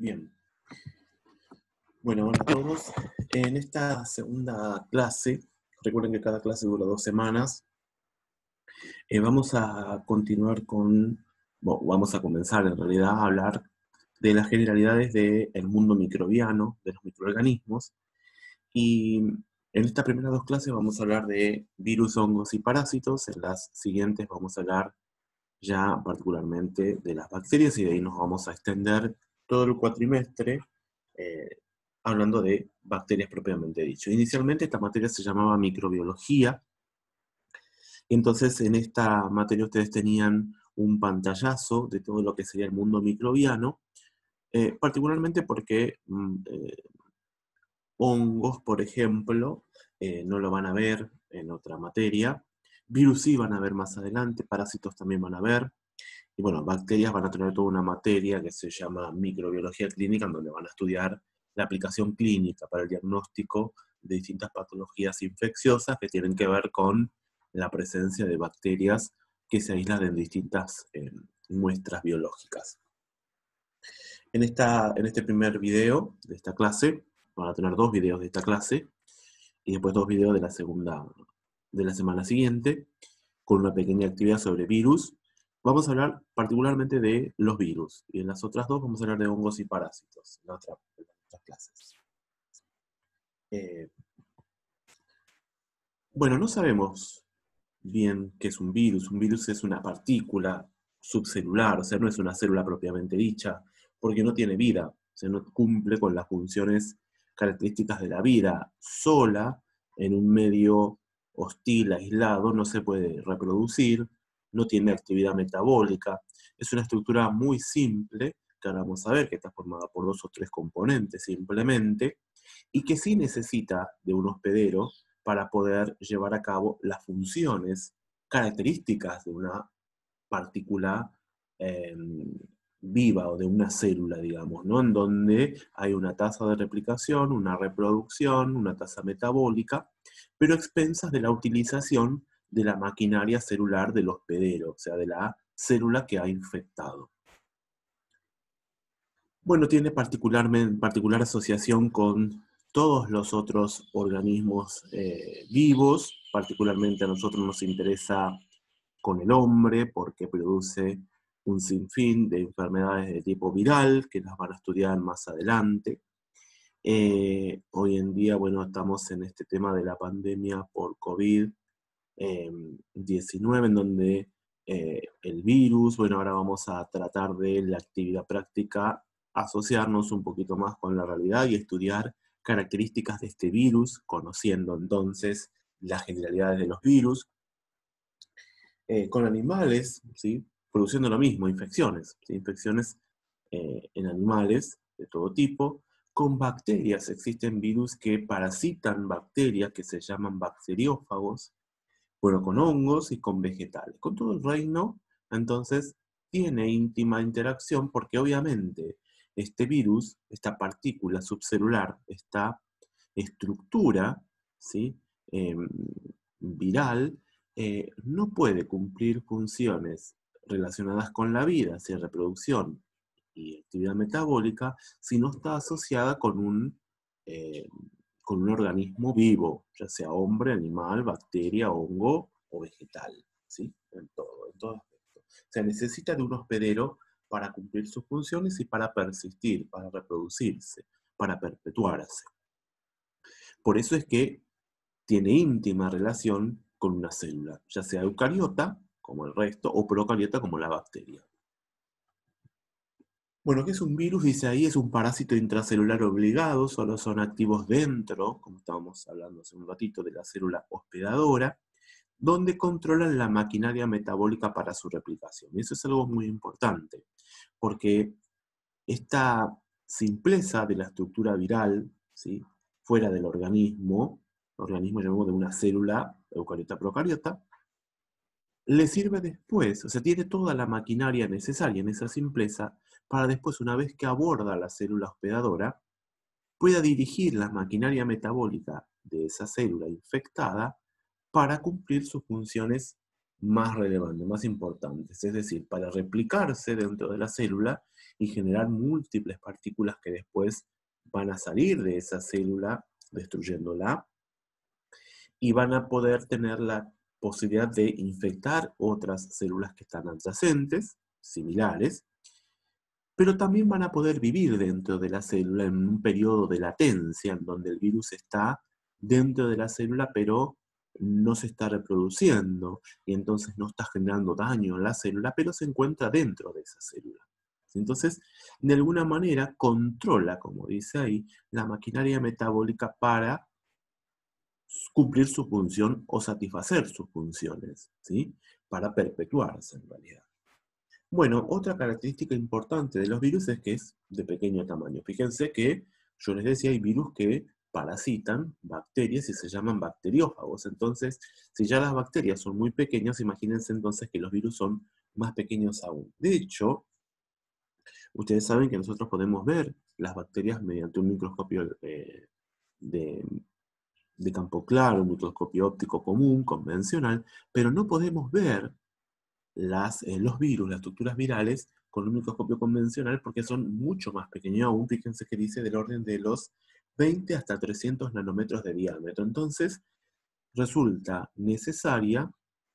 Bien. Bueno, hola a todos. En esta segunda clase, recuerden que cada clase dura 2 semanas, vamos a continuar vamos a comenzar en realidad a hablar de las generalidades del mundo microbiano, de los microorganismos, y en estas primeras 2 clases vamos a hablar de virus, hongos y parásitos. En las siguientes vamos a hablar ya particularmente de las bacterias, y de ahí nos vamos a extender todo el cuatrimestre hablando de bacterias propiamente dicho. Inicialmente esta materia se llamaba microbiología, y entonces en esta materia ustedes tenían un pantallazo de todo lo que sería el mundo microbiano, particularmente porque hongos, por ejemplo, no lo van a ver en otra materia, virus sí van a ver más adelante, parásitos también van a ver, y bueno, bacterias van a tener toda una materia que se llama microbiología clínica, en donde van a estudiar la aplicación clínica para el diagnóstico de distintas patologías infecciosas que tienen que ver con la presencia de bacterias que se aíslan en distintas muestras biológicas. En este primer video de esta clase, van a tener 2 videos de esta clase, y después 2 videos de la semana siguiente, con una pequeña actividad sobre virus. Vamos a hablar particularmente de los virus, y en las otras 2 vamos a hablar de hongos y parásitos, en las otras clases. Bueno, no sabemos bien qué es un virus. Un virus es una partícula subcelular, o sea, no es una célula propiamente dicha, porque no tiene vida, o sea, no cumple con las funciones características de la vida. Sola, en un medio hostil, aislado, no se puede reproducir, no tiene actividad metabólica. Es una estructura muy simple, que ahora vamos a ver, que está formada por 2 o 3 componentes simplemente, y que sí necesita de un hospedero para poder llevar a cabo las funciones características de una partícula viva, o de una célula, digamos, ¿no? En donde hay una tasa de replicación, una reproducción, una tasa metabólica, pero a expensas de la utilización de la maquinaria celular del hospedero, o sea, de la célula que ha infectado. Bueno, tiene particular asociación con todos los otros organismos vivos. Particularmente a nosotros nos interesa con el hombre, porque produce un sinfín de enfermedades de tipo viral, que las van a estudiar más adelante. Hoy en día, bueno, estamos en este tema de la pandemia por COVID-19, en donde el virus, bueno, ahora vamos a tratar de la actividad práctica, asociarnos un poquito más con la realidad y estudiar características de este virus, conociendo entonces las generalidades de los virus, con animales, ¿sí? Produciendo lo mismo, infecciones, ¿sí? Infecciones en animales de todo tipo. Con bacterias, existen virus que parasitan bacterias, que se llaman bacteriófagos. Bueno, con hongos y con vegetales. Con todo el reino, entonces, tiene íntima interacción, porque obviamente este virus, esta partícula subcelular, esta estructura, ¿sí? Viral, no puede cumplir funciones relacionadas con la vida, sea reproducción y actividad metabólica, si no está asociada eh, con un organismo vivo, ya sea hombre, animal, bacteria, hongo o vegetal, ¿sí? En todo aspecto. O sea, necesita de un hospedero para cumplir sus funciones y para persistir, para reproducirse, para perpetuarse. Por eso es que tiene íntima relación con una célula, ya sea eucariota, como el resto, o procariota, como la bacteria. Bueno, ¿qué es un virus? Dice ahí, es un parásito intracelular obligado, solo son activos dentro, como estábamos hablando hace un ratito, de la célula hospedadora, donde controlan la maquinaria metabólica para su replicación. Y eso es algo muy importante, porque esta simpleza de la estructura viral, ¿sí? Fuera del organismo llamamos de una célula eucariota procariota, le sirve después, o sea, tiene toda la maquinaria necesaria en esa simpleza, para después, una vez que aborda la célula hospedadora, pueda dirigir la maquinaria metabólica de esa célula infectada para cumplir sus funciones más relevantes, más importantes. Es decir, para replicarse dentro de la célula y generar múltiples partículas que después van a salir de esa célula, destruyéndola, y van a poder tener la posibilidad de infectar otras células que están adyacentes, similares, pero también van a poder vivir dentro de la célula en un periodo de latencia, en donde el virus está dentro de la célula, pero no se está reproduciendo, y entonces no está generando daño en la célula, pero se encuentra dentro de esa célula. Entonces, de alguna manera, controla, como dice ahí, la maquinaria metabólica para cumplir su función o satisfacer sus funciones, ¿sí? Para perpetuarse en realidad. Bueno, otra característica importante de los virus es que es de pequeño tamaño. Fíjense que yo les decía, hay virus que parasitan bacterias y se llaman bacteriófagos. Entonces, si ya las bacterias son muy pequeñas, imagínense entonces que los virus son más pequeños aún. De hecho, ustedes saben que nosotros podemos ver las bacterias mediante un microscopio de, de campo claro, un microscopio óptico común, convencional, pero no podemos ver los virus, las estructuras virales, con un microscopio convencional porque son mucho más pequeños aún. Fíjense que dice del orden de los 20 hasta 300 nanómetros de diámetro. Entonces, resulta necesaria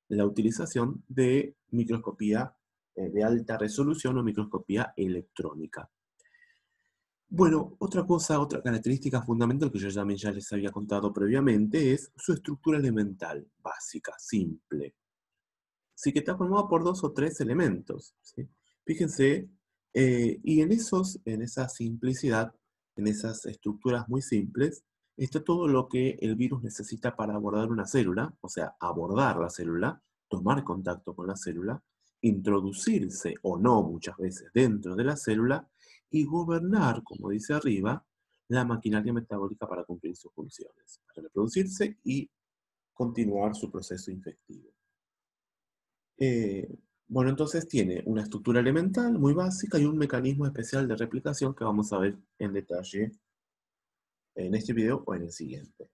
la utilización de microscopía de alta resolución o microscopía electrónica. Bueno, otra cosa, otra característica fundamental que yo también ya les había contado previamente es su estructura elemental básica, simple. Sí, que está formado por 2 o 3 elementos, ¿sí? Fíjense, y en esa simplicidad, en esas estructuras muy simples, está todo lo que el virus necesita para abordar una célula, o sea, abordar la célula, tomar contacto con la célula, introducirse o no muchas veces dentro de la célula y gobernar, como dice arriba, la maquinaria metabólica para cumplir sus funciones, para reproducirse y continuar su proceso infectivo. Bueno, entonces tiene una estructura elemental muy básica y un mecanismo especial de replicación que vamos a ver en detalle en este video o en el siguiente.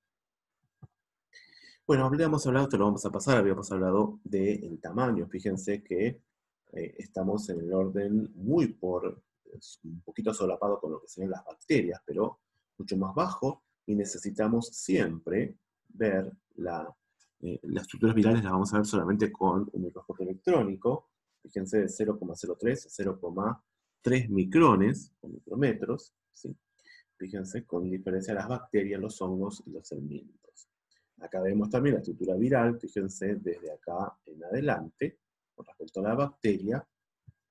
Bueno, habíamos hablado, esto lo vamos a pasar, habíamos hablado del tamaño. Fíjense que estamos en el orden un poquito solapado con lo que serían las bacterias, pero mucho más bajo, y necesitamos siempre ver las estructuras virales, las vamos a ver solamente con un microscopio electrónico. Fíjense, de 0,03 a 0,3 micrones o micrómetros, ¿sí? Fíjense, con diferencia de las bacterias, los hongos y los helmintos. Acá vemos también la estructura viral, fíjense, desde acá en adelante, con respecto a la bacteria,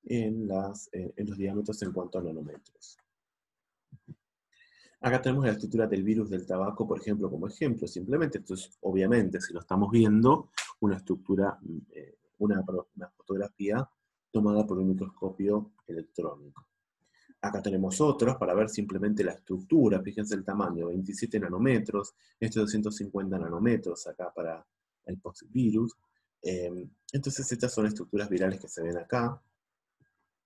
en los diámetros en cuanto a nanómetros. Acá tenemos la estructura del virus del tabaco, por ejemplo, como ejemplo. Simplemente esto es, obviamente, si lo estamos viendo, una estructura, una fotografía tomada por un microscopio electrónico. Acá tenemos otros para ver simplemente la estructura. Fíjense el tamaño, 27 nanómetros, 250 nanómetros acá para el postvirus. Entonces estas son estructuras virales que se ven acá,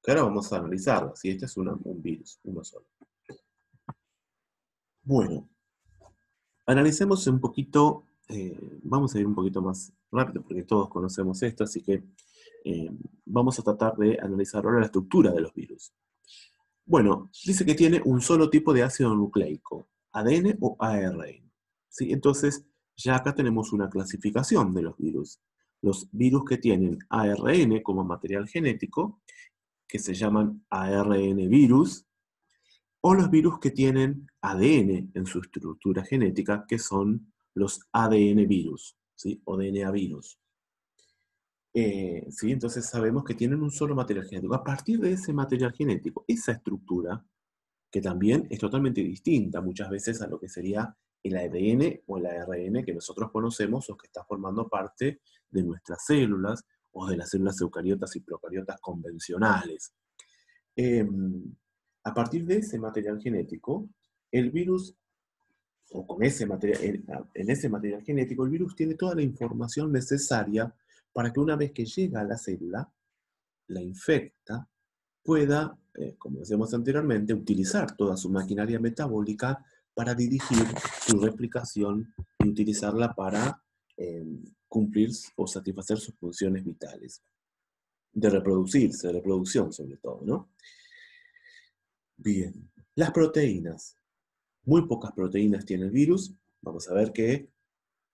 que ahora vamos a analizarlas. Y este es un virus, uno solo. Bueno, analicemos un poquito, vamos a ir un poquito más rápido porque todos conocemos esto, así que vamos a tratar de analizar ahora la estructura de los virus. Bueno, dice que tiene un solo tipo de ácido nucleico, ADN o ARN. ¿Sí? Entonces, ya acá tenemos una clasificación de los virus. Los virus que tienen ARN como material genético, que se llaman ARN virus, o los virus que tienen ADN en su estructura genética, que son los ADN virus, ¿sí? O DNA virus. ¿Sí? Entonces sabemos que tienen un solo material genético. A partir de ese material genético, esa estructura, que también es totalmente distinta muchas veces a lo que sería el ADN o el ARN que nosotros conocemos o que está formando parte de nuestras células o de las células eucariotas y procariotas convencionales. A partir de ese material genético, el virus, o con ese material, en ese material genético, el virus tiene toda la información necesaria para que una vez que llega a la célula, la infecta, pueda, como decíamos anteriormente, utilizar toda su maquinaria metabólica para dirigir su replicación y utilizarla para cumplir o satisfacer sus funciones vitales. De reproducirse, de reproducción sobre todo, ¿no? Bien, las proteínas. Muy pocas proteínas tiene el virus. Vamos a ver que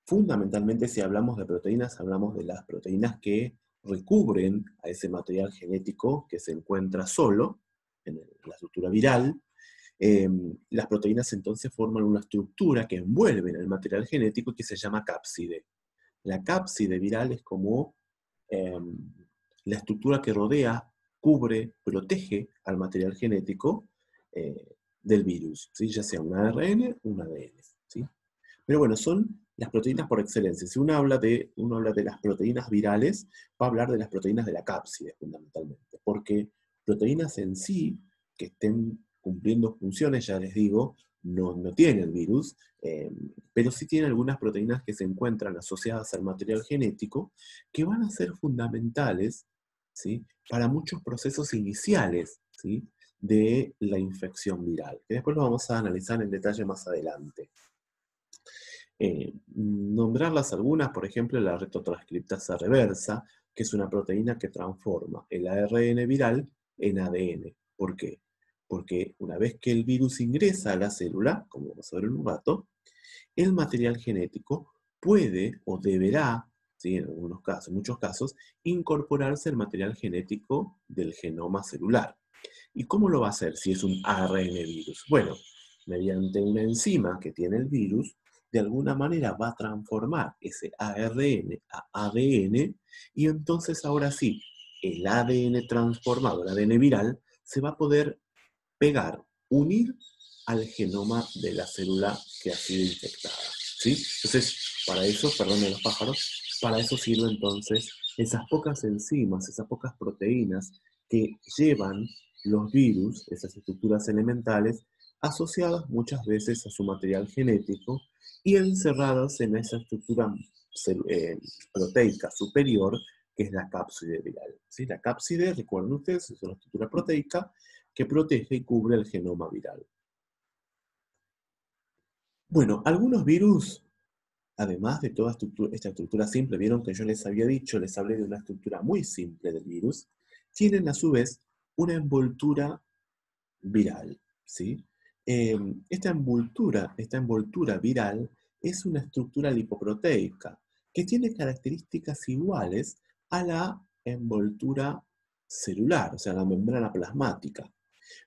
fundamentalmente si hablamos de proteínas, hablamos de las proteínas que recubren a ese material genético que se encuentra solo en la estructura viral. Las proteínas entonces forman una estructura que envuelve el material genético que se llama cápside. La cápside viral es como la estructura que rodea, cubre, protege al material genético del virus, ¿sí? Ya sea un ARN o un ADN. ¿Sí? Pero bueno, son las proteínas por excelencia. Si uno habla de las proteínas virales, va a hablar de las proteínas de la cápside, fundamentalmente. Porque proteínas en sí, que estén cumpliendo funciones, ya les digo, no tiene el virus, pero sí tiene algunas proteínas que se encuentran asociadas al material genético, que van a ser fundamentales, ¿sí?, para muchos procesos iniciales, ¿sí?, de la infección viral, que después lo vamos a analizar en detalle más adelante. Nombrarlas algunas, por ejemplo, la retrotranscriptasa reversa, que es una proteína que transforma el ARN viral en ADN. ¿Por qué? Porque una vez que el virus ingresa a la célula, como vamos a ver en un rato, el material genético puede o deberá, ¿sí?, en algunos casos, en muchos casos, incorporarse al material genético del genoma celular. ¿Y cómo lo va a hacer si es un ARN virus? Bueno, mediante una enzima que tiene el virus, de alguna manera va a transformar ese ARN a ADN, y entonces ahora sí, el ADN transformado, el ADN viral, se va a poder pegar, unir al genoma de la célula que ha sido infectada, ¿sí? Entonces, para eso, perdón los pájaros, para eso sirven entonces esas pocas enzimas, esas pocas proteínas que llevan los virus, esas estructuras elementales, asociadas muchas veces a su material genético y encerradas en esa estructura proteica superior, que es la cápside viral, ¿sí? La cápside, recuerden ustedes, es una estructura proteica que protege y cubre el genoma viral. Bueno, algunos virus, además de toda esta estructura simple, vieron que yo les había dicho, les hablé de una estructura muy simple del virus, tienen a su vez una envoltura viral, ¿sí? Esta envoltura viral es una estructura lipoproteica que tiene características iguales a la envoltura celular, o sea, la membrana plasmática.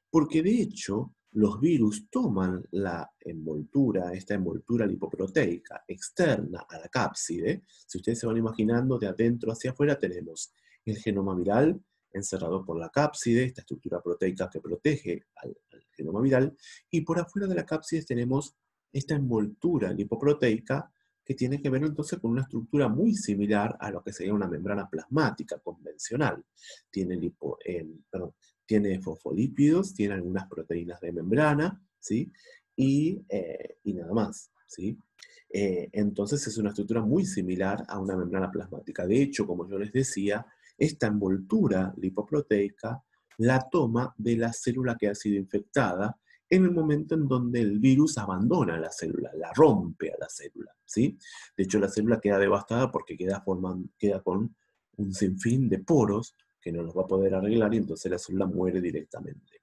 Porque de hecho, los virus toman esta envoltura lipoproteica externa a la cápside. Si ustedes se van imaginando, de adentro hacia afuera tenemos el genoma viral encerrado por la cápside, esta estructura proteica que protege al genoma viral, y por afuera de la cápside tenemos esta envoltura lipoproteica que tiene que ver entonces con una estructura muy similar a lo que sería una membrana plasmática convencional. Tiene fosfolípidos, tiene algunas proteínas de membrana, ¿sí? Y nada más, ¿sí? Entonces es una estructura muy similar a una membrana plasmática. De hecho, como yo les decía, esta envoltura lipoproteica la toma de la célula que ha sido infectada en el momento en donde el virus abandona la célula, la rompe a la célula, ¿sí? De hecho, la célula queda devastada porque queda con un sinfín de poros que no los va a poder arreglar, y entonces la célula muere directamente.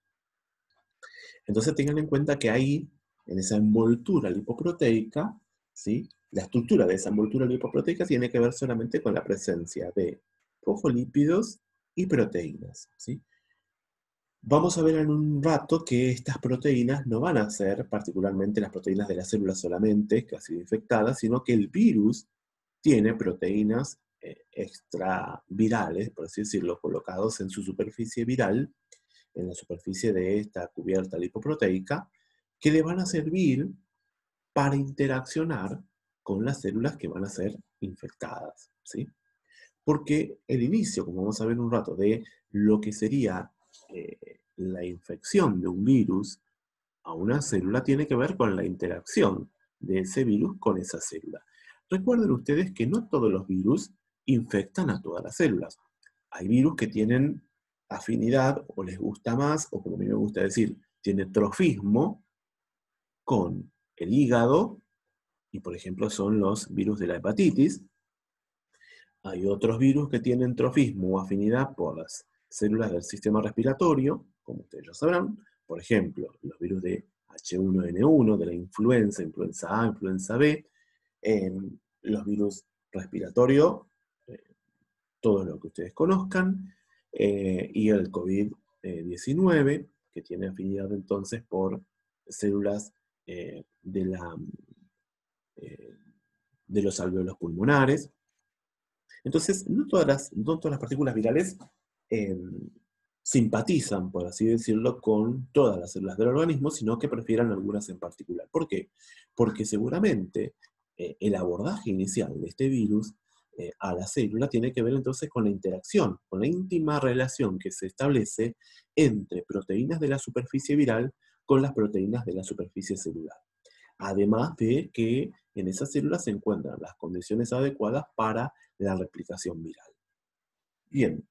Entonces tengan en cuenta que ahí, en esa envoltura lipoproteica, ¿sí?, la estructura de esa envoltura lipoproteica tiene que ver solamente con la presencia de fosfolípidos y proteínas, ¿sí? Vamos a ver en un rato que estas proteínas no van a ser particularmente las proteínas de la célula solamente, que ha sido infectada, sino que el virus tiene proteínas extravirales, por así decirlo, colocados en su superficie viral, en la superficie de esta cubierta lipoproteica, que le van a servir para interaccionar con las células que van a ser infectadas, ¿sí? Porque el inicio, como vamos a ver en un rato, de lo que sería la infección de un virus a una célula tiene que ver con la interacción de ese virus con esa célula. Recuerden ustedes que no todos los virus infectan a todas las células. Hay virus que tienen afinidad o les gusta más, o como a mí me gusta decir, tiene trofismo con el hígado y por ejemplo son los virus de la hepatitis. Hay otros virus que tienen trofismo o afinidad por las células del sistema respiratorio, como ustedes ya sabrán. Por ejemplo, los virus de H1N1, de la influenza, influenza A, influenza B, los virus respiratorios, todo lo que ustedes conozcan, y el COVID-19, que tiene afinidad entonces por células de los alvéolos pulmonares. Entonces, no todas las partículas virales eh, simpatizan, por así decirlo, con todas las células del organismo, sino que prefieren algunas en particular. ¿Por qué? Porque seguramente el abordaje inicial de este virus a la célula tiene que ver entonces con la interacción, con la íntima relación que se establece entre proteínas de la superficie viral con las proteínas de la superficie celular. Además de que en esas células se encuentran las condiciones adecuadas para la replicación viral. Bien,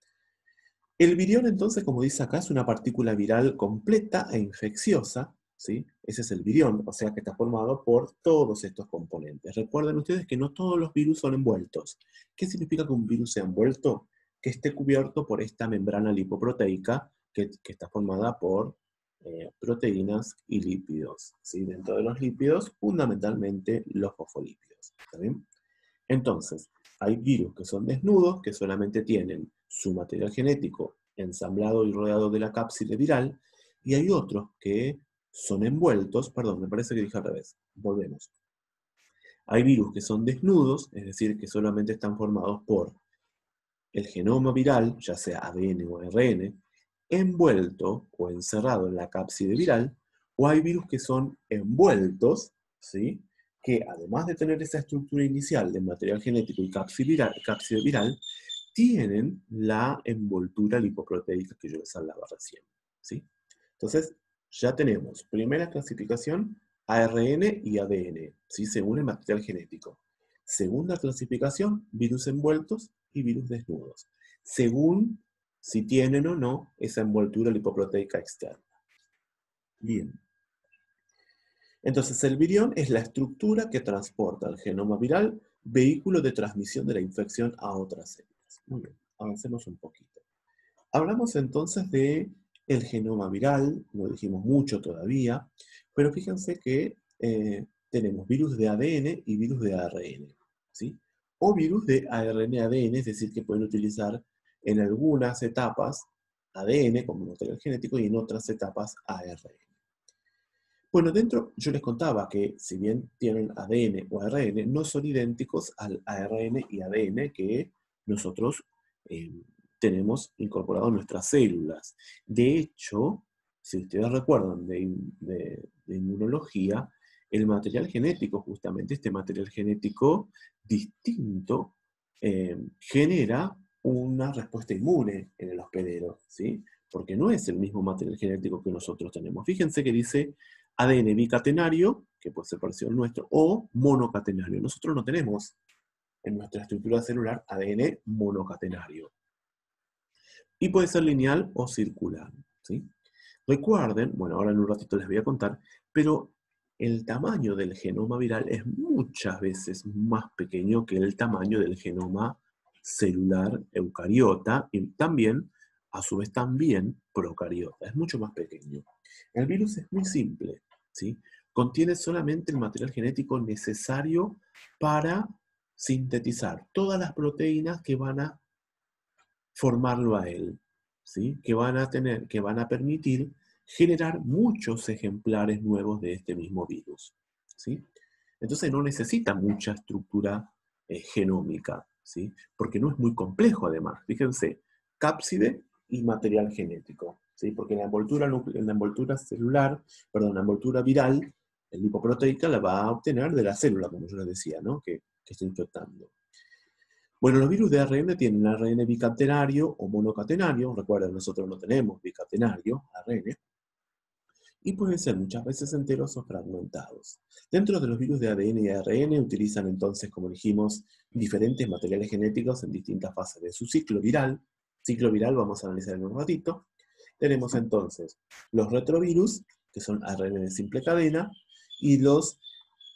el virión entonces, como dice acá, es una partícula viral completa e infecciosa, ¿sí? Ese es el virión, o sea que está formado por todos estos componentes. Recuerden ustedes que no todos los virus son envueltos. ¿Qué significa que un virus sea envuelto? Que esté cubierto por esta membrana lipoproteica que está formada por proteínas y lípidos, ¿sí? Dentro de los lípidos, fundamentalmente los fosfolípidos. ¿Está bien? Entonces, hay virus que son desnudos, que solamente tienen su material genético ensamblado y rodeado de la cápside viral, y hay otros que son envueltos, perdón, me parece que dije al revés, volvemos. Hay virus que son desnudos, es decir, que solamente están formados por el genoma viral, ya sea ADN o ARN, envuelto o encerrado en la cápside viral, o hay virus que son envueltos, ¿sí? Que además de tener esa estructura inicial de material genético y cápside viral, tienen la envoltura lipoproteica que yo les hablaba recién, ¿sí? Entonces, ya tenemos primera clasificación, ARN y ADN, ¿sí? Según el material genético. Segunda clasificación, virus envueltos y virus desnudos, según si tienen o no esa envoltura lipoproteica externa. Bien. Entonces, el virión es la estructura que transporta el genoma viral, vehículo de transmisión de la infección a otras células. Muy bien, avancemos un poquito. Hablamos entonces de el genoma viral, no dijimos mucho todavía, pero fíjense que tenemos virus de ADN y virus de ARN, ¿sí? O virus de ARN-ADN, es decir, que pueden utilizar en algunas etapas ADN como material genético y en otras etapas ARN. Bueno, dentro yo les contaba que si bien tienen ADN o ARN, no son idénticos al ARN y ADN que nosotros tenemos incorporado en nuestras células. De hecho, si ustedes recuerdan de inmunología, el material genético, justamente este material genético distinto, genera una respuesta inmune en el hospedero, ¿sí? Porque no es el mismo material genético que nosotros tenemos. Fíjense que dice ADN bicatenario, que puede ser parecido al nuestro, o monocatenario. Nosotros no tenemos en nuestra estructura celular ADN monocatenario. Y puede ser lineal o circular, ¿sí? Recuerden, bueno, ahora en un ratito les voy a contar, pero el tamaño del genoma viral es muchas veces más pequeño que el tamaño del genoma celular eucariota y también, a su vez, también procariota. Es mucho más pequeño. El virus es muy simple, ¿sí? Contiene solamente el material genético necesario para sintetizar todas las proteínas que van a formarlo a él, ¿sí? Que van a permitir generar muchos ejemplares nuevos de este mismo virus, ¿sí? Entonces no necesita mucha estructura genómica, ¿sí? Porque no es muy complejo además. Fíjense, cápside y material genético, ¿sí? Porque la envoltura celular, perdón, la envoltura viral, el lipoproteica la va a obtener de la célula, como yo les decía, ¿no? Que está infectando. Bueno, los virus de ARN tienen ARN bicatenario o monocatenario. Recuerden, nosotros no tenemos bicatenario, ARN. Y pueden ser muchas veces enteros o fragmentados. Dentro de los virus de ADN y ARN utilizan entonces, como dijimos, diferentes materiales genéticos en distintas fases de su ciclo viral. Ciclo viral vamos a analizar en un ratito. Tenemos entonces los retrovirus, que son ARN de simple cadena, y los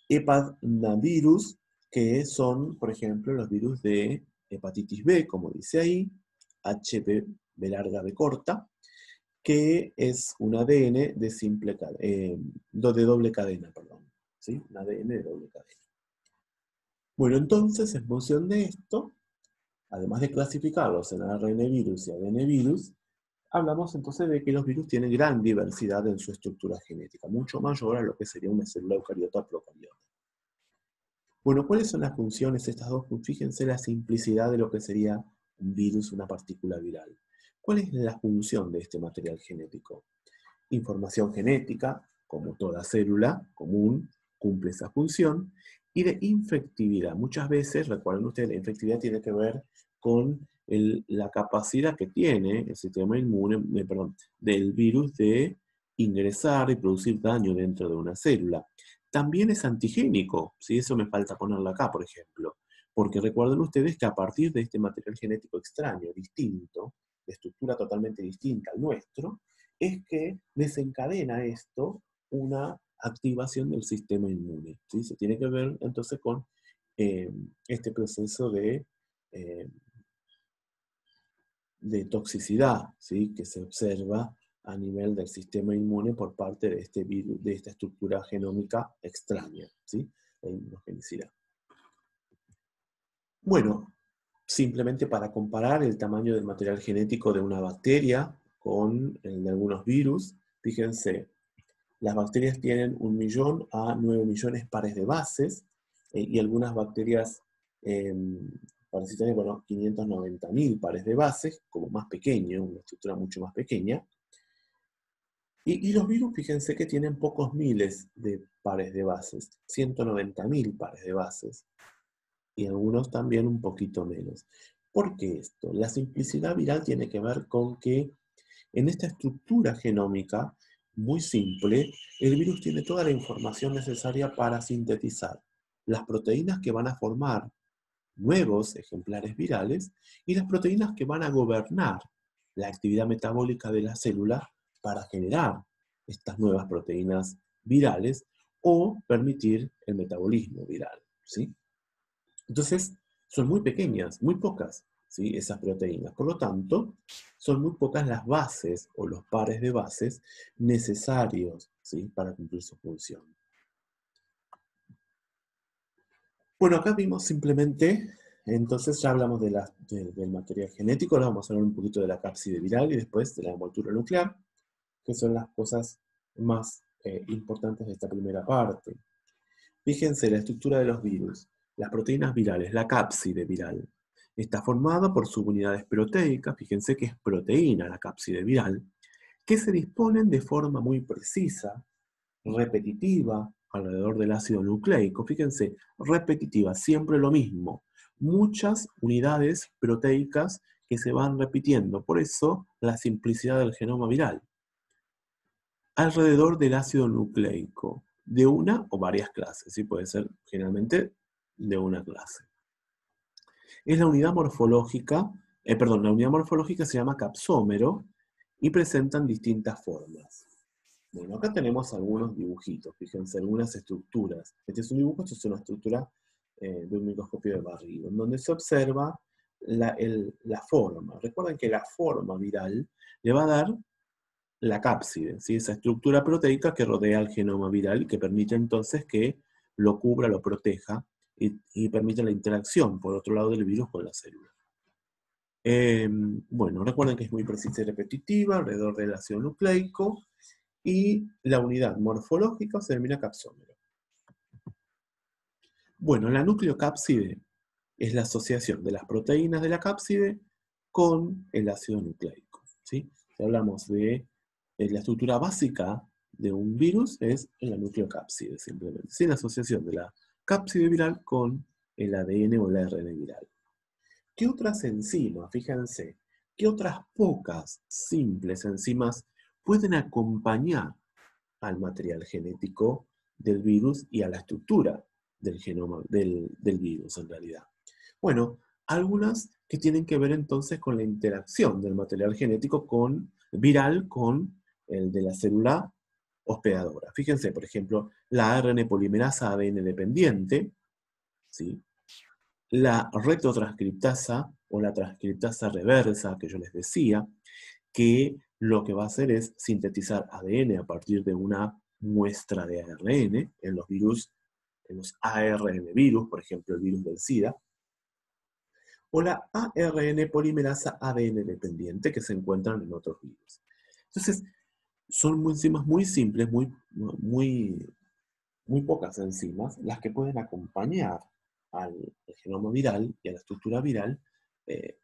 hepanavirus, que son, por ejemplo, los virus de hepatitis B, como dice ahí, HB larga B corta, que es un ADN de simple de doble cadena, perdón. ¿Sí? Un ADN de doble cadena. Bueno, entonces, en función de esto, además de clasificarlos en ARN virus y ADN virus, hablamos entonces de que los virus tienen gran diversidad en su estructura genética, mucho mayor a lo que sería una célula eucariota procariota. Bueno, ¿cuáles son las funciones? Estas dos, fíjense la simplicidad de lo que sería un virus, una partícula viral. ¿Cuál es la función de este material genético? Información genética, como toda célula común, cumple esa función, y de infectividad. Muchas veces, recuerden ustedes, la infectividad tiene que ver con la capacidad que tiene el sistema inmune, del virus de ingresar y producir daño dentro de una célula. También es antigénico, ¿sí? Eso me falta ponerlo acá, por ejemplo, porque recuerden ustedes que a partir de este material genético extraño, distinto, de estructura totalmente distinta al nuestro, es que desencadena esto una activación del sistema inmune. ¿Sí? Se tiene que ver entonces con este proceso eh, de toxicidad, ¿sí? Que se observa a nivel del sistema inmune por parte de este virus, de esta estructura genómica extraña, ¿sí? La inmunogenicidad. Bueno, simplemente para comparar el tamaño del material genético de una bacteria con el de algunos virus, fíjense, las bacterias tienen 1 millón a 9 millones pares de bases, y algunas bacterias parasitarias, bueno, 590.000 pares de bases, como más pequeño, una estructura mucho más pequeña. Y los virus, fíjense que tienen pocos miles de pares de bases, 190.000 pares de bases, y algunos también un poquito menos. ¿Por qué esto? La simplicidad viral tiene que ver con que en esta estructura genómica muy simple, el virus tiene toda la información necesaria para sintetizar las proteínas que van a formar nuevos ejemplares virales y las proteínas que van a gobernar la actividad metabólica de la célula para generar estas nuevas proteínas virales o permitir el metabolismo viral, ¿sí? Entonces, son muy pequeñas, muy pocas, ¿sí? Esas proteínas. Por lo tanto, son muy pocas las bases o los pares de bases necesarios, ¿sí? Para cumplir su función. Bueno, acá vimos simplemente, entonces ya hablamos del material genético, ahora vamos a hablar un poquito de la cápside viral y después de la envoltura nuclear, que son las cosas más importantes de esta primera parte. Fíjense la estructura de los virus. Las proteínas virales, la cápside viral, está formada por subunidades proteicas, fíjense que es proteína la cápside viral, que se disponen de forma muy precisa, repetitiva, alrededor del ácido nucleico. Fíjense, repetitiva, siempre lo mismo. Muchas unidades proteicas que se van repitiendo, por eso la simplicidad del genoma viral. Alrededor del ácido nucleico, de una o varias clases, ¿sí? Puede ser generalmente de una clase. Es la unidad morfológica, la unidad morfológica se llama capsómero y presentan distintas formas. Bueno, acá tenemos algunos dibujitos, fíjense, algunas estructuras. Este es un dibujo, esto es una estructura de un microscopio de barrido, en donde se observa la forma. Recuerden que la forma viral le va a dar la cápside, ¿sí? Esa estructura proteica que rodea al genoma viral y que permite entonces que lo cubra, lo proteja y permite la interacción, por otro lado, del virus con la célula. Bueno, recuerden que es muy precisa y repetitiva, alrededor del ácido nucleico, y la unidad morfológica se denomina capsómero. Bueno, la nucleocápside es la asociación de las proteínas de la cápside con el ácido nucleico, ¿sí? Si hablamos de la estructura básica de un virus, es la nucleocápside, simplemente. ¿Sí? La asociación de la cápside viral con el ADN o el ARN viral. ¿Qué otras enzimas, fíjense, qué otras pocas simples enzimas pueden acompañar al material genético del virus y a la estructura del genoma del virus en realidad? Bueno, algunas que tienen que ver entonces con la interacción del material genético viral con el de la célula hospedadora. Fíjense, por ejemplo, la ARN polimerasa ADN dependiente, ¿sí? La retotranscriptasa o la transcriptasa reversa que yo les decía, que lo que va a hacer es sintetizar ADN a partir de una muestra de ARN en los virus, en los ARN virus, por ejemplo, el virus del SIDA, o la ARN polimerasa ADN dependiente que se encuentran en otros virus. Entonces, son enzimas muy simples, muy pocas enzimas, las que pueden acompañar al genoma viral y a la estructura viral,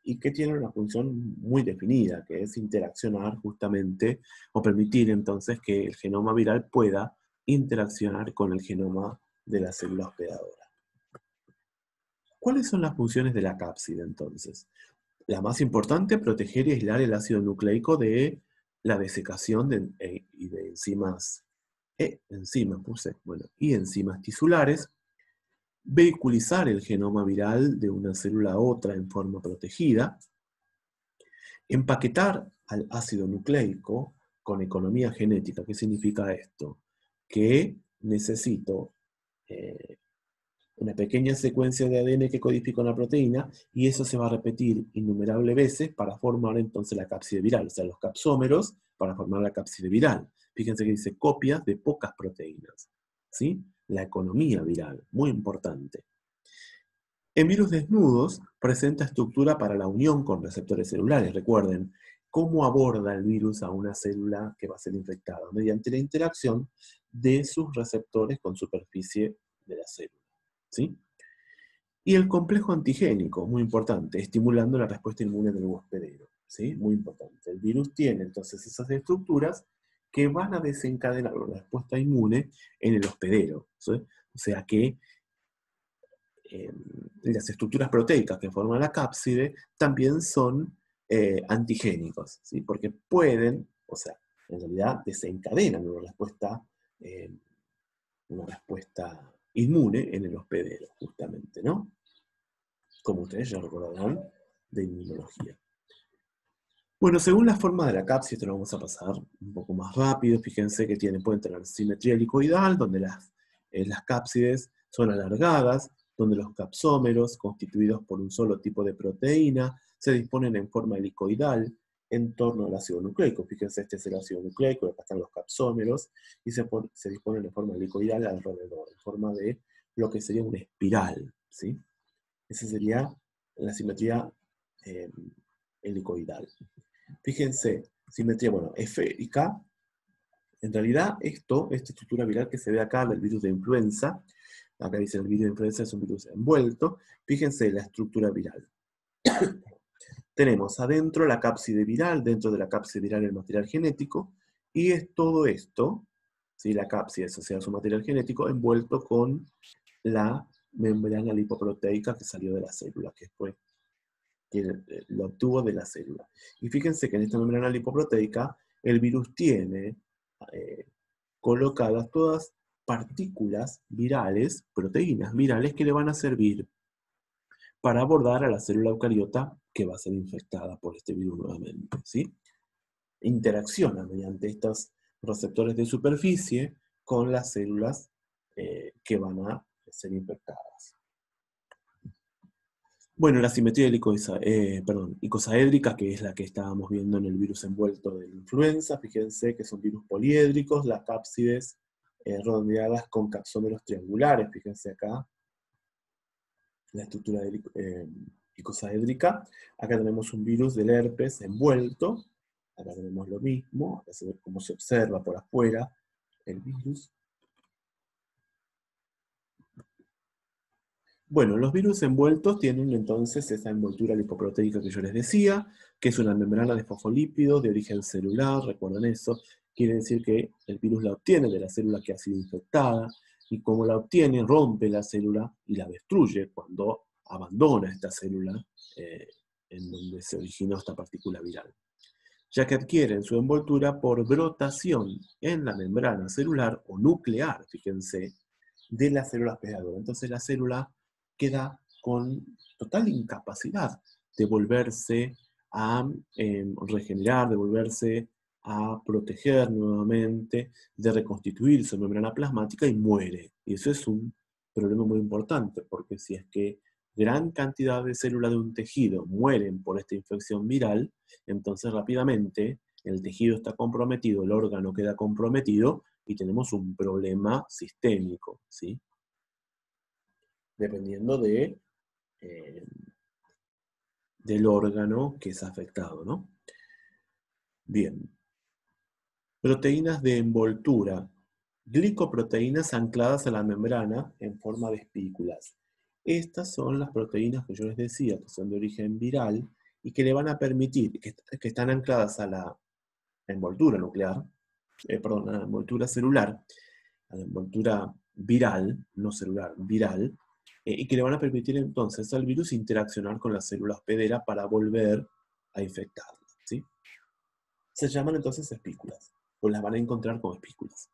y que tienen una función muy definida, que es interaccionar justamente, o permitir entonces que el genoma viral pueda interaccionar con el genoma de la célula hospedadora. ¿Cuáles son las funciones de la cápside entonces? La más importante, proteger y aislar el ácido nucleico de la desecación y de enzimas, y enzimas tisulares, vehiculizar el genoma viral de una célula a otra en forma protegida, empaquetar al ácido nucleico con economía genética. ¿Qué significa esto? Que necesito una pequeña secuencia de ADN que codifica una proteína, y eso se va a repetir innumerables veces para formar entonces la cápside viral, o sea, los capsómeros para formar la cápside viral. Fíjense que dice copias de pocas proteínas, ¿sí? La economía viral, muy importante. En virus desnudos presenta estructura para la unión con receptores celulares. Recuerden, ¿cómo aborda el virus a una célula que va a ser infectada? Mediante la interacción de sus receptores con superficie de la célula, ¿sí? Y el complejo antigénico, muy importante, estimulando la respuesta inmune del hospedero, ¿sí? Muy importante. El virus tiene entonces esas estructuras que van a desencadenar una respuesta inmune en el hospedero, ¿sí? O sea que las estructuras proteicas que forman la cápside también son antigénicos, ¿sí? Porque pueden, o sea, en realidad desencadenan una respuesta inmune en el hospedero, justamente, ¿no? Como ustedes ya recordarán de inmunología. Bueno, según la forma de la cápside, esto lo vamos a pasar un poco más rápido. Fíjense que pueden tener simetría helicoidal, donde las cápsides son alargadas, donde los capsómeros, constituidos por un solo tipo de proteína, se disponen en forma helicoidal en torno al ácido nucleico. Fíjense, este es el ácido nucleico, acá están los capsómeros, y se disponen en forma helicoidal alrededor, en forma de lo que sería una espiral, ¿sí? Esa sería la simetría helicoidal. Fíjense, simetría, esférica. En realidad, esta estructura viral que se ve acá del virus de influenza, acá dice el virus de influenza es un virus envuelto. Fíjense la estructura viral. Tenemos adentro la cápside viral, dentro de la cápside viral el material genético, y es todo esto, ¿sí? La cápside asociada a su material genético, envuelto con la membrana lipoproteica que salió de la célula, que lo obtuvo de la célula. Y fíjense que en esta membrana lipoproteica el virus tiene colocadas todas partículas virales, proteínas virales que le van a servir para abordar a la célula eucariota que va a ser infectada por este virus nuevamente, ¿sí? Interacciona mediante estos receptores de superficie con las células que van a ser infectadas. Bueno, la simetría icosaédrica, que es la que estábamos viendo en el virus envuelto de la influenza, fíjense que son virus poliédricos, las cápsides redondeadas con capsómeros triangulares, fíjense acá, la estructura icosaédrica. Acá tenemos un virus del herpes envuelto, acá tenemos lo mismo, acá se ve cómo se observa por afuera el virus. Bueno, los virus envueltos tienen entonces esa envoltura lipoproteica que yo les decía, que es una membrana de fosfolípidos de origen celular, recuerden eso, quiere decir que el virus la obtiene de la célula que ha sido infectada, y como la obtiene, rompe la célula y la destruye cuando abandona esta célula en donde se originó esta partícula viral, ya que adquieren su envoltura por brotación en la membrana celular o nuclear, fíjense, de la célula hospedadora. Entonces la célula queda con total incapacidad de volverse a regenerar, de volverse a proteger nuevamente, de reconstituir su membrana plasmática y muere. Y eso es un problema muy importante, porque si es que gran cantidad de células de un tejido mueren por esta infección viral, entonces rápidamente el tejido está comprometido, el órgano queda comprometido y tenemos un problema sistémico, ¿sí? Dependiendo del órgano que es afectado, ¿no? Bien. Proteínas de envoltura. Glicoproteínas ancladas a la membrana en forma de espículas. Estas son las proteínas que yo les decía, que son de origen viral y que le van a permitir, que están ancladas a la envoltura nuclear, perdón, a la envoltura celular, a la envoltura viral, no celular, viral, y que le van a permitir entonces al virus interaccionar con la célula hospedera para volver a infectarla, ¿sí? Se llaman entonces espículas, o las van a encontrar como espículas.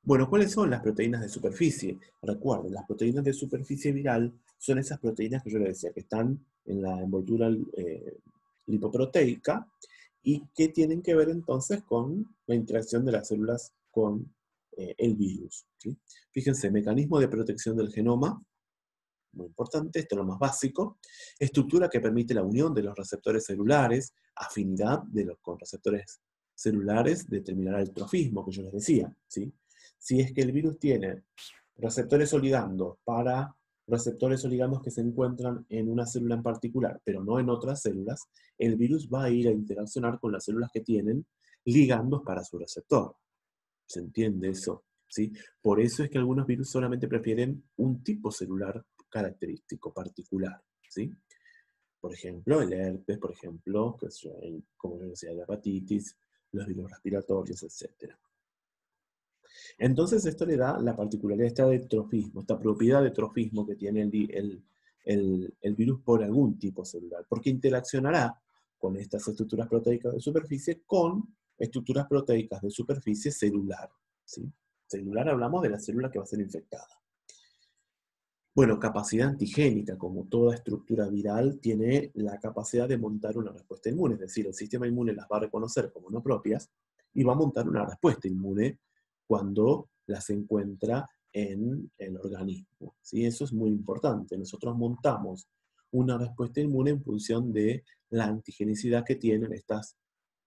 Bueno, ¿cuáles son las proteínas de superficie? Recuerden, las proteínas de superficie viral son esas proteínas que yo les decía, que están en la envoltura lipoproteica y que tienen que ver entonces con la interacción de las células con el virus, ¿sí? Fíjense, mecanismo de protección del genoma, muy importante, esto es lo más básico. Estructura que permite la unión de los receptores celulares, afinidad con receptores celulares, determinará el trofismo que yo les decía, ¿sí? Si es que el virus tiene receptores o ligandos para receptores o ligandos que se encuentran en una célula en particular, pero no en otras células, el virus va a ir a interaccionar con las células que tienen ligandos para su receptor. ¿Se entiende eso? ¿Sí? Por eso es que algunos virus solamente prefieren un tipo celular característico, particular, ¿sí? Por ejemplo, el herpes, por ejemplo, como yo decía, la hepatitis, los virus respiratorios, etc. Entonces esto le da la particularidad de trofismo, esta propiedad de trofismo que tiene el virus por algún tipo celular, porque interaccionará con estas estructuras proteicas de superficie con estructuras proteicas de superficie celular, ¿sí? Celular hablamos de la célula que va a ser infectada. Bueno, capacidad antigénica, como toda estructura viral, tiene la capacidad de montar una respuesta inmune, es decir, el sistema inmune las va a reconocer como no propias y va a montar una respuesta inmune cuando las encuentra en el organismo, ¿sí? Eso es muy importante. Nosotros montamos una respuesta inmune en función de la antigenicidad que tienen estas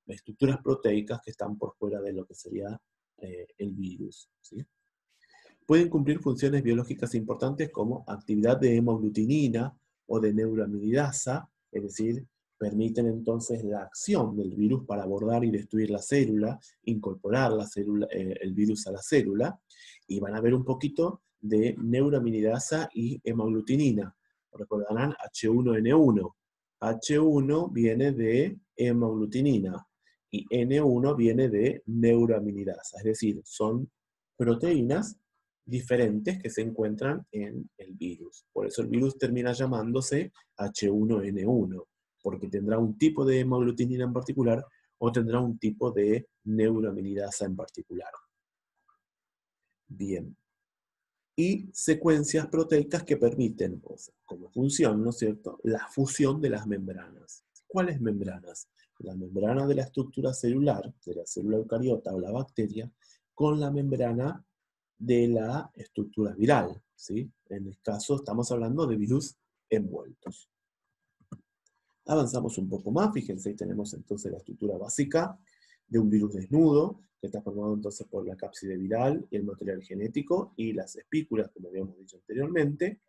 estructuras proteicas que están por fuera de lo que sería el virus, ¿sí? Pueden cumplir funciones biológicas importantes como actividad de hemaglutinina o de neuraminidasa, es decir, permiten entonces la acción del virus para abordar y destruir la célula, incorporar el virus a la célula, y van a ver un poquito de neuraminidasa y hemaglutinina. Recordarán H1N1. H1 viene de hemaglutinina y N1 viene de neuraminidasa, es decir, son proteínas diferentes que se encuentran en el virus. Por eso el virus termina llamándose H1N1, porque tendrá un tipo de hemaglutinina en particular o tendrá un tipo de neuraminidasa en particular. Bien. Y secuencias proteicas que permiten, como función, ¿no es cierto?, la fusión de las membranas. ¿Cuáles membranas? La membrana de la estructura celular, de la célula eucariota o la bacteria, con la membrana de la estructura viral, ¿sí? En el caso estamos hablando de virus envueltos. Avanzamos un poco más, fíjense, ahí tenemos entonces la estructura básica de un virus desnudo, que está formado entonces por la cápside viral y el material genético y las espículas, como habíamos dicho anteriormente.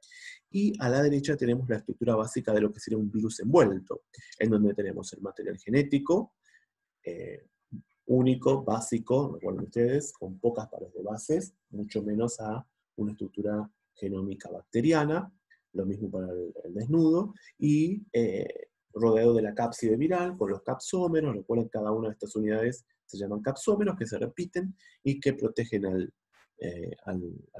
Y a la derecha tenemos la estructura básica de lo que sería un virus envuelto, en donde tenemos el material genético, único, básico, recuerden ustedes, con pocas pares de bases, mucho menos a una estructura genómica bacteriana, lo mismo para el desnudo, y rodeado de la cápside viral, con los capsómeros. Recuerden, cada una de estas unidades se llaman capsómeros, que se repiten y que protegen al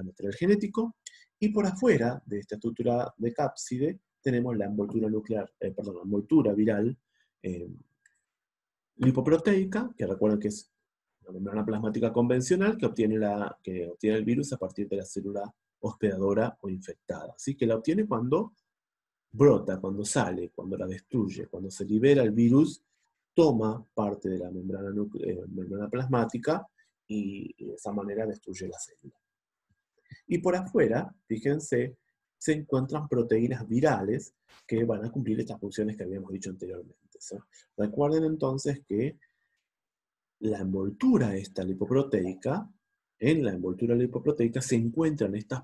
material genético. Y por afuera de esta estructura de cápside tenemos la envoltura la envoltura viral lipoproteica, que recuerden que es una membrana plasmática convencional que obtiene el virus a partir de la célula hospedadora o infectada. Así que la obtiene cuando brota, cuando sale, cuando la destruye, cuando se libera el virus toma parte de la membrana plasmática y de esa manera destruye la célula. Y por afuera, fíjense, se encuentran proteínas virales que van a cumplir estas funciones que habíamos dicho anteriormente, ¿sí? Recuerden entonces que la envoltura esta lipoproteica, en la envoltura lipoproteica se encuentran estas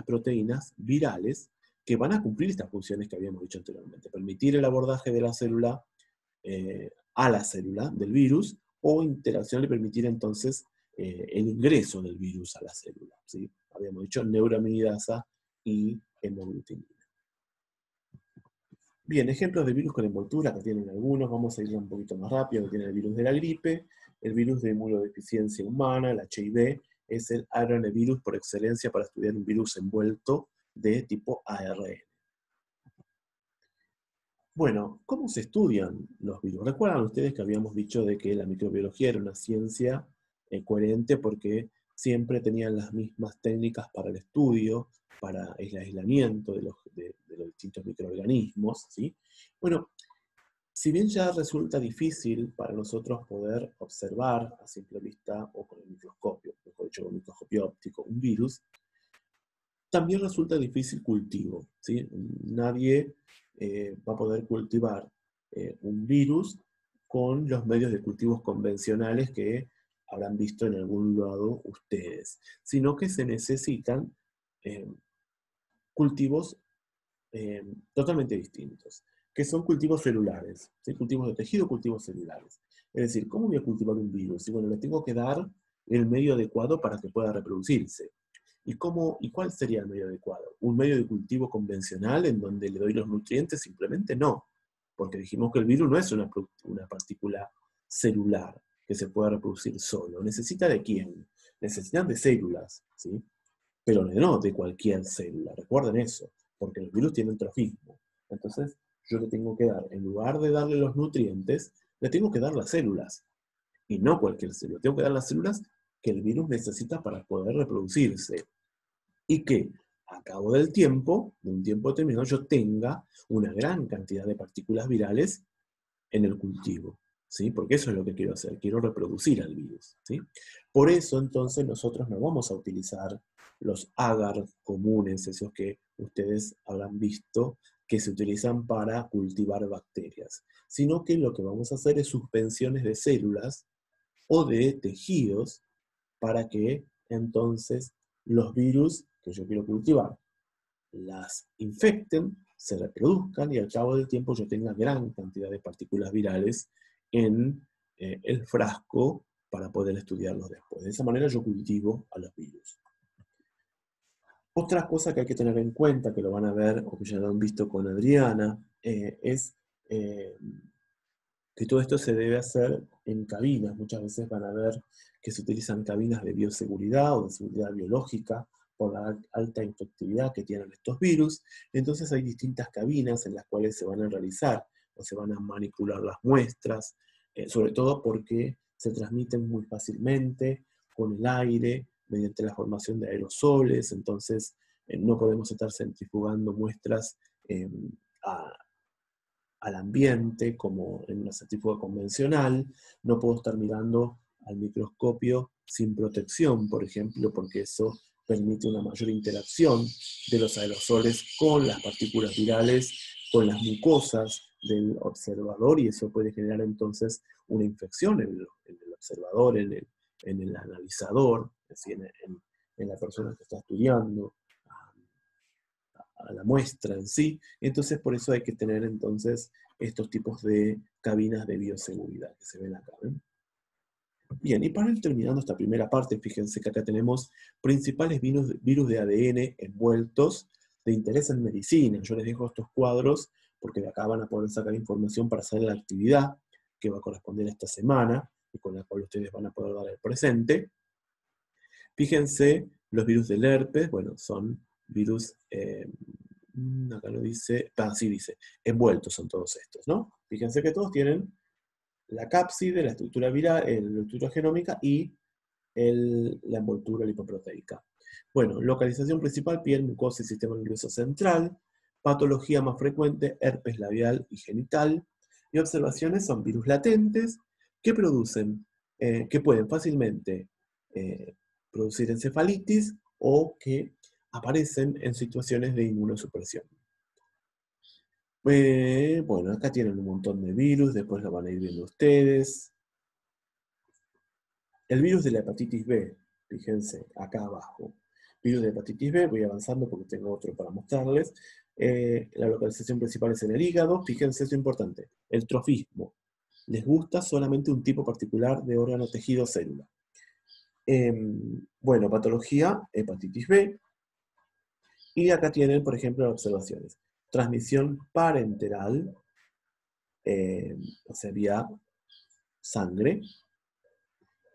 proteínas virales que van a cumplir estas funciones que habíamos dicho anteriormente. Permitir el abordaje de la célula a la célula del virus, o interacción y permitir entonces el ingreso del virus a la célula, ¿sí? Habíamos dicho neuraminidasa y hemoglutinina. Bien, ejemplos de virus con envoltura, que tienen algunos, vamos a ir un poquito más rápido, que tiene el virus de la gripe, el virus de inmunodeficiencia humana, el HIV, es el ARN-virus por excelencia para estudiar un virus envuelto de tipo ARN. Bueno, ¿cómo se estudian los virus? ¿Recuerdan ustedes que habíamos dicho de que la microbiología era una ciencia coherente porque siempre tenían las mismas técnicas para el estudio, para el aislamiento de los distintos microorganismos, ¿sí? Bueno, si bien ya resulta difícil para nosotros poder observar a simple vista o con el microscopio, mejor dicho, con el microscopio óptico, un virus, también resulta difícil cultivo, ¿sí? Nadie va a poder cultivar un virus con los medios de cultivos convencionales que habrán visto en algún lado ustedes, sino que se necesitan cultivos totalmente distintos, que son cultivos celulares, ¿sí? Cultivos de tejido, cultivos celulares. Es decir, ¿cómo voy a cultivar un virus? Y bueno, le tengo que dar el medio adecuado para que pueda reproducirse. ¿Y cuál sería el medio adecuado? ¿Un medio de cultivo convencional en donde le doy los nutrientes? Simplemente no, porque dijimos que el virus no es una partícula celular que se pueda reproducir solo. ¿Necesita de quién? Necesitan de células, ¿sí? Pero no de cualquier célula, recuerden eso, porque los virus tienen trofismo. Entonces, yo le tengo que dar, en lugar de darle los nutrientes, le tengo que dar las células, y no cualquier célula. Tengo que dar las células que el virus necesita para poder reproducirse. Y que a cabo del tiempo, de un tiempo determinado, yo tenga una gran cantidad de partículas virales en el cultivo, ¿sí? Porque eso es lo que quiero hacer, quiero reproducir al virus, ¿sí? Por eso entonces nosotros no vamos a utilizar los agar comunes, esos que ustedes habrán visto, que se utilizan para cultivar bacterias, sino que lo que vamos a hacer es suspensiones de células o de tejidos para que entonces los virus que yo quiero cultivar las infecten, se reproduzcan y al cabo del tiempo yo tenga gran cantidad de partículas virales en el frasco para poder estudiarlos después. De esa manera yo cultivo a los virus. Otra cosa que hay que tener en cuenta, que lo van a ver o que ya lo han visto con Adriana, es que todo esto se debe hacer en cabinas. Muchas veces van a ver que se utilizan cabinas de bioseguridad o de seguridad biológica por la alta infectividad que tienen estos virus. Entonces hay distintas cabinas en las cuales se van a realizar o se van a manipular las muestras, sobre todo porque se transmiten muy fácilmente con el aire, mediante la formación de aerosoles. Entonces no podemos estar centrifugando muestras al ambiente, como en una centrífuga convencional. No puedo estar mirando al microscopio sin protección, por ejemplo, porque eso permite una mayor interacción de los aerosoles con las partículas virales, con las mucosas del observador, y eso puede generar entonces una infección en el observador, en el analizador, es decir, en la persona que está estudiando a la muestra en sí. Entonces por eso hay que tener entonces estos tipos de cabinas de bioseguridad que se ven acá, ¿ven? Bien, y para ir terminando esta primera parte, fíjense que acá tenemos principales virus de ADN envueltos de interés en medicina. Yo les dejo estos cuadros porque de acá van a poder sacar información para hacer la actividad que va a corresponder a esta semana y con la cual ustedes van a poder dar el presente. Fíjense, los virus del herpes, bueno, son virus, acá lo dice, sí dice, envueltos son todos estos, ¿no? Fíjense que todos tienen la cápside, la estructura viral, la estructura genómica y la envoltura lipoproteica. Bueno, localización principal, piel, mucosa y sistema nervioso central. Patología más frecuente, herpes labial y genital. Y observaciones son virus latentes que que pueden fácilmente producir encefalitis o que aparecen en situaciones de inmunosupresión. Bueno, acá tienen un montón de virus, después lo van a ir viendo ustedes. El virus de la hepatitis B, fíjense, acá abajo. Virus de hepatitis B, voy avanzando porque tengo otro para mostrarles. La localización principal es en el hígado. Fíjense, esto es importante. El trofismo. Les gusta solamente un tipo particular de órgano, tejido, célula. Bueno, patología, hepatitis B. Y acá tienen, por ejemplo, observaciones. Transmisión parenteral, o sea, vía sangre.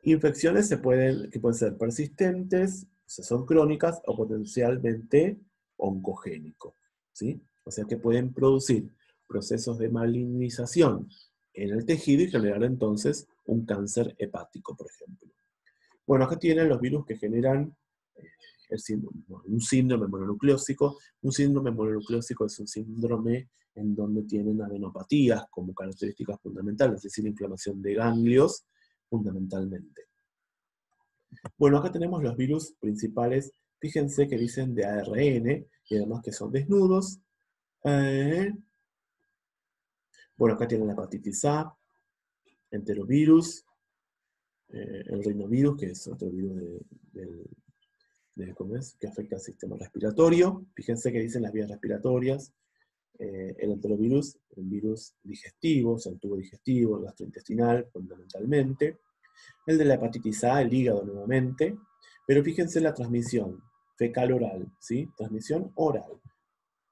Infecciones que pueden ser persistentes, o sea, son crónicas o potencialmente oncogénicos, ¿sí? O sea que pueden producir procesos de malignización en el tejido y generar entonces un cáncer hepático, por ejemplo. Bueno, acá tienen los virus que generan un síndrome mononucleósico. Un síndrome mononucleósico es un síndrome en donde tienen adenopatías como características fundamentales, es decir, inflamación de ganglios fundamentalmente. Bueno, acá tenemos los virus principales. Fíjense que dicen de ARN y además que son desnudos. Bueno, acá tienen la hepatitis A, enterovirus, el rinovirus, que es otro virus ¿cómo es? Que afecta al sistema respiratorio. Fíjense que dicen las vías respiratorias. El enterovirus, el virus digestivo, o sea, el tubo digestivo, el gastrointestinal, fundamentalmente. El de la hepatitis A, el hígado nuevamente. Pero fíjense la transmisión fecal-oral, ¿sí? Transmisión oral.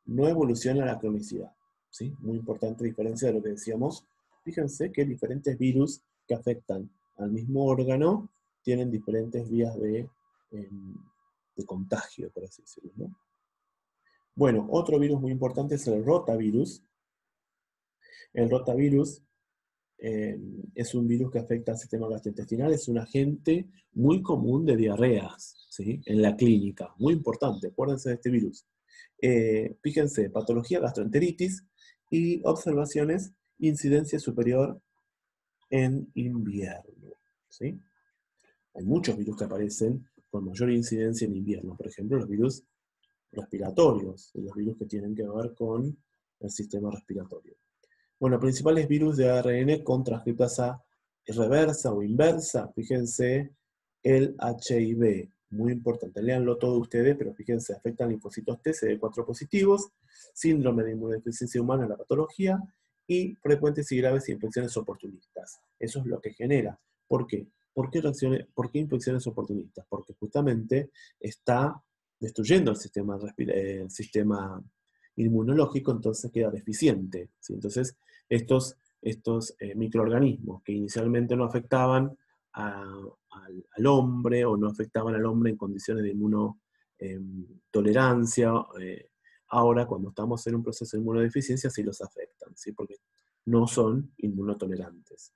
No evoluciona la cronicidad, ¿sí? Muy importante diferencia de lo que decíamos. Fíjense que diferentes virus que afectan al mismo órgano tienen diferentes vías de contagio, por así decirlo, ¿no? Bueno, otro virus muy importante es el rotavirus. El rotavirus es un virus que afecta al sistema gastrointestinal, es un agente muy común de diarreas, ¿sí? En la clínica, muy importante, acuérdense de este virus. Fíjense, patología gastroenteritis y observaciones, incidencia superior en invierno, ¿sí? Hay muchos virus que aparecen con mayor incidencia en invierno, por ejemplo, los virus respiratorios, los virus que tienen que ver con el sistema respiratorio. Bueno, principales virus de ARN con transcriptasa reversa o inversa, fíjense, el HIV, muy importante, léanlo todo ustedes, pero fíjense, afectan linfocitos T, CD4 positivos, síndrome de inmunodeficiencia humana, la patología, y frecuentes y graves infecciones oportunistas. Eso es lo que genera. ¿Por qué? ¿Por qué infecciones oportunistas? Porque justamente está destruyendo el sistema inmunológico, entonces queda deficiente, ¿sí? Entonces, estos microorganismos que inicialmente no afectaban al hombre o no afectaban al hombre en condiciones de inmunotolerancia, ahora cuando estamos en un proceso de inmunodeficiencia sí los afectan, ¿sí? Porque no son inmunotolerantes.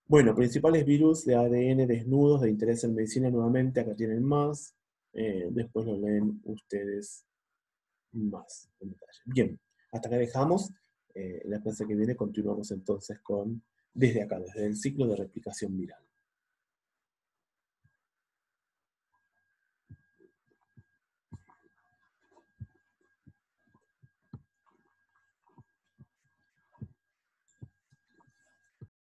Bueno, principales virus de ADN desnudos de interés en medicina nuevamente, acá tienen más, después lo leen ustedes más en detalle. Bien, hasta acá dejamos. La clase que viene continuamos entonces desde acá, desde el ciclo de replicación viral.